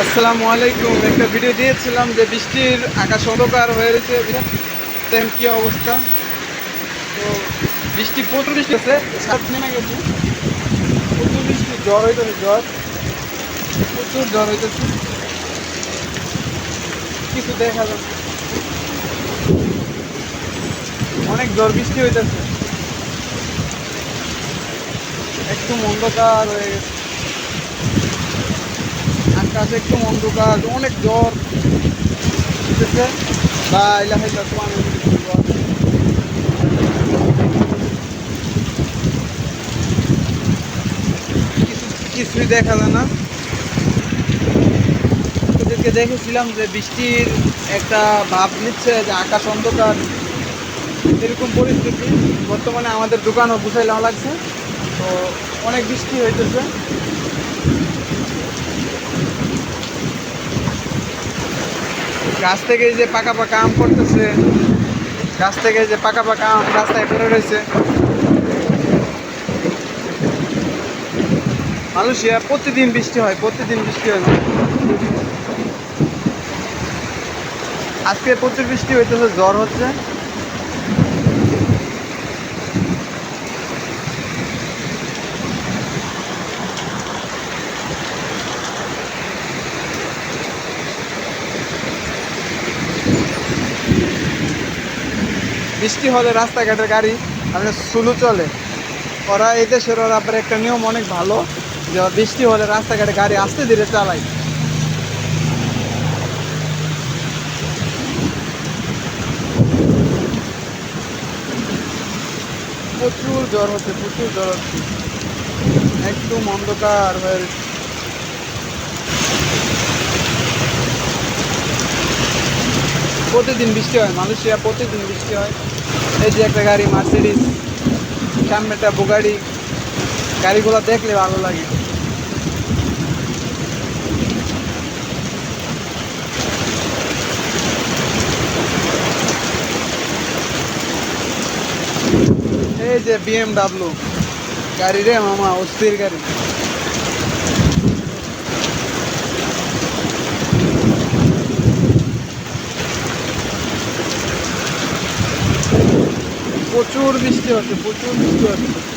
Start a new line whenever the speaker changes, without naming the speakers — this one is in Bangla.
আসসালামু আলাইকুম। একটা ভিডিও দিয়েছিলাম যে বৃষ্টির আকাশ অন্ধকার হয়ে রয়েছে, দেখেন কি অবস্থা। তো বৃষ্টি প্রচুর বৃষ্টি হচ্ছে, সাত নেমে গেছে, প্রচুর বৃষ্টি, জ্বর হইতেছে, প্রচুর জ্বর হইতেছে, কিছু দেখা যাচ্ছে, অনেক জ্বর বৃষ্টি হইতেছে, একদম অন্ধকার হয়ে গেছে, আকাশ একদম অন্ধকার, অনেক জ্বর হইতেছে। বা এলাকায় কিছুই দেখা যায় না। তোদেরকে দেখেছিলাম যে বৃষ্টির একটা ভাব নিচ্ছে, যে আকাশ অন্ধকার, এরকম পরিস্থিতি। বর্তমানে আমাদের দোকানও গুছাইলাম লাগছে, তো অনেক বৃষ্টি হইতেছে। গাছ থেকে যে পাকা পাকা আম পড়তেছে, গাছ থেকে যে পাকা পাকা আম রাস্তায় পড়ে রয়েছে। মালয়েশিয়া প্রতিদিন বৃষ্টি হয়, প্রতিদিন বৃষ্টি হয়। আজকে প্রচুর বৃষ্টি হইতেছে, জ্বর হচ্ছে। বৃষ্টি হলে রাস্তাঘাটের গাড়ি আপনার স্লো চলে। ওরা এই দেশের ওরা আবার একটা নিয়ম অনেক ভালো, যে বৃষ্টি হলে রাস্তাঘাটে গাড়ি আস্তে ধীরে চালায়। প্রচুর জ্বর হচ্ছে, প্রচুর জ্বর হচ্ছে, একদম অন্ধকার হয়ে। প্রতিদিন বৃষ্টি হয় মালয়েশিয়া, প্রতিদিন বৃষ্টি হয়। এই যে একটা গাড়ি মার্সিডিজ, সামনে একটা বুগাড়ি, গাড়িগুলো দেখলে ভালো লাগে। এই যে BMW গাড়ি রে মামা, অস্থির গাড়ি। প্রচুর বৃষ্টি হচ্ছে, প্রচুর বৃষ্টি হচ্ছে।